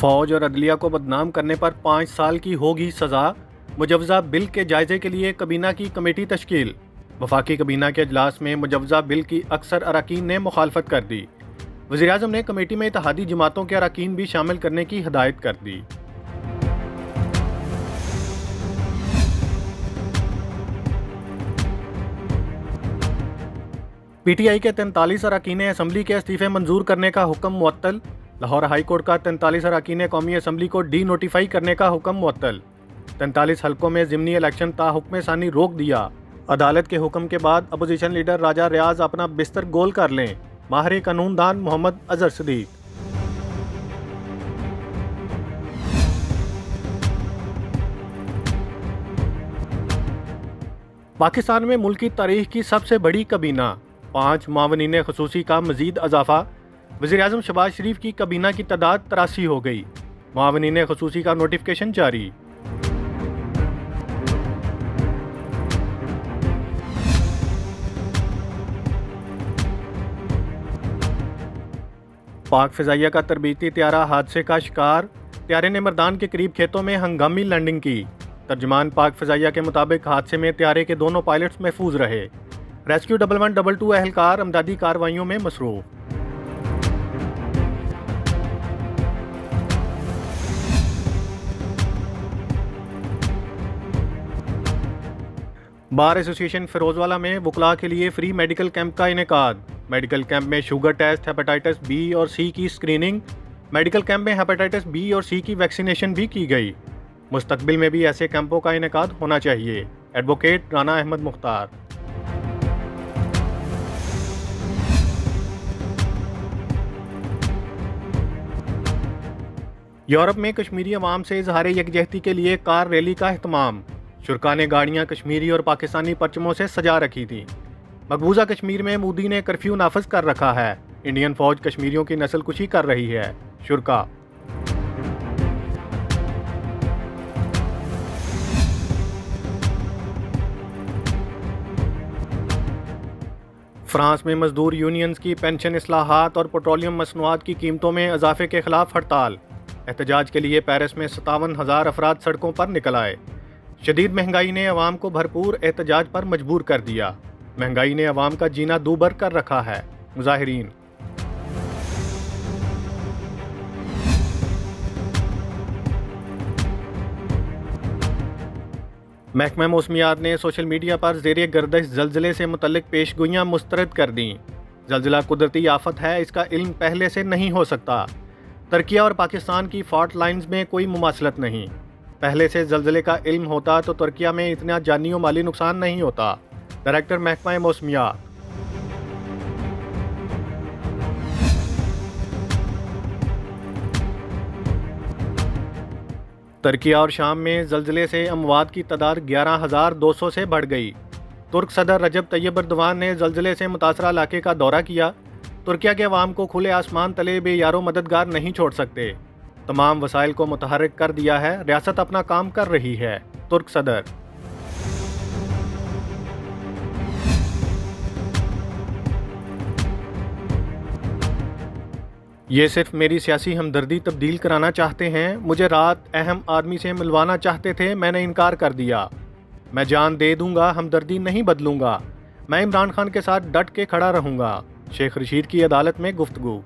फौज और अदलिया को बदनाम करने पर 5 साल की होगी सजा। मुजवजा बिल के जायजे के लिए कबीना की कमेटी तश्कील। वफाकी कबीना के अजलास में मुजवजा बिल की अक्सर अरकान ने मुखालफत कर दी। वज़ीर-ए-आज़म ने कमेटी में इत्तेहादी जमातों के अरकान भी शामिल करने की हिदायत कर दी। PTI के 43 अरकान असम्बली के इस्तीफ़े मंजूर करने का हुक्म मुअत्तल। लाहौर हाई कोर्ट का 43 अरकान कौमी असम्बली को डी नोटिफाई करने का हुक्म मुअत्तल। 43 हल्कों में ज़िमनी इलेक्शन ताहुक्म सानी रोक दिया। अदालत के हुक्म के बाद अपोजिशन लीडर राजा रियाज अपना बिस्तर गोल कर लें। माहिर कानूनदान मोहम्मद अजहर सदीक। पाकिस्तान में मुल्क की तारीख की सबसे बड़ी कबीना, 5 मावनीन खसूसी का मजीद इजाफा। वज़ीर-ए-आज़म शहबाज शरीफ की कबीना की तादाद 83 हो गई। मावनीन खसूसी का नोटिफिकेशन जारी। पाक फ़िज़ाइया का तरबीती त्यारा हादसे का शिकार। त्यारे ने मर्दान के करीब खेतों में हंगामी लैंडिंग की। तर्जमान पाक फ़िज़ाइया के मुताबिक हादसे में त्यारे के दोनों पायलट्स महफूज रहे। रेस्क्यू 1122 एहलकार अमदादी कार्रवाइयों में मसरूफ़। बार एसोसिएशन फ़िरोज़वाला में वकला के लिए फ्री मेडिकल कैंप का इनेकाद। मेडिकल कैंप में शुगर टेस्ट, हेपेटाइटिस बी और सी की स्क्रीनिंग। मेडिकल कैंप में हेपेटाइटिस बी और सी की वैक्सीनेशन भी की गई। मुस्तकबिल में भी ऐसे कैंपों का इनेकाद होना चाहिए। एडवोकेट राना अहमद मुख्तार। यूरोप में कश्मीरी अवाम से इजहार यकजहती के लिए कार रैली का एहतमाम। शुरका ने गाड़ियाँ कश्मीरी और पाकिस्तानी परचमों से सजा रखी थी। मकबूजा कश्मीर में मोदी ने कर्फ्यू नाफज कर रखा है। इंडियन फौज कश्मीरियों की नस्लकुशी कर रही है। शुरका। फ्रांस में मजदूर यूनियंस की पेंशन इस्लाहात और पेट्रोलियम मसनूआत की कीमतों में इजाफे के खिलाफ हड़ताल। एहतजाज के लिए पेरिस में 57,000 अफराद सड़कों पर निकल आए। शदीद महंगाई ने अवाम को भरपूर एहतजाज पर मजबूर कर दिया। महंगाई ने अवाम का जीना दूभर कर रखा है। मुजाहिरीन। महकमा मौसमियात ने सोशल मीडिया पर ज़ेरे गर्दिश ज़लज़ले से मुतल्लिक पेशगोइयाँ मुस्तरद कर दी। ज़लज़ला कुदरती आफत है, इसका इल्म पहले से नहीं हो सकता। तुर्किया और पाकिस्तान की फॉल्ट लाइन्स में कोई मुमासलत नहीं। पहले से ज़लज़ले का इल्म होता तो तुर्किया में इतना जानी और माली नुकसान नहीं होता। डायरेक्टर महकमा मौसमियात। तुर्किया और शाम में ज़लज़ले से अमवात की तादाद 11,200 से बढ़ गई। तुर्क सदर रजब तैयब एर्दोगान ने ज़लज़ले से मुतासरा इलाके का दौरा किया। तुर्किया के अवाम को खुले आसमान तले बेयारो मददगार नहीं छोड़ सकते। तमाम वसाइल को मुतहर्रिक कर दिया है। रियासत अपना काम कर रही है। तुर्क सदर। ये सिर्फ मेरी सियासी हमदर्दी तब्दील कराना चाहते हैं। मुझे रात अहम आदमी से मिलवाना चाहते थे, मैंने इनकार कर दिया। मैं जान दे दूंगा, हमदर्दी नहीं बदलूंगा। मैं इमरान खान के साथ डट के खड़ा रहूंगा। शेख रशीद की अदालत में गुफ्तगू।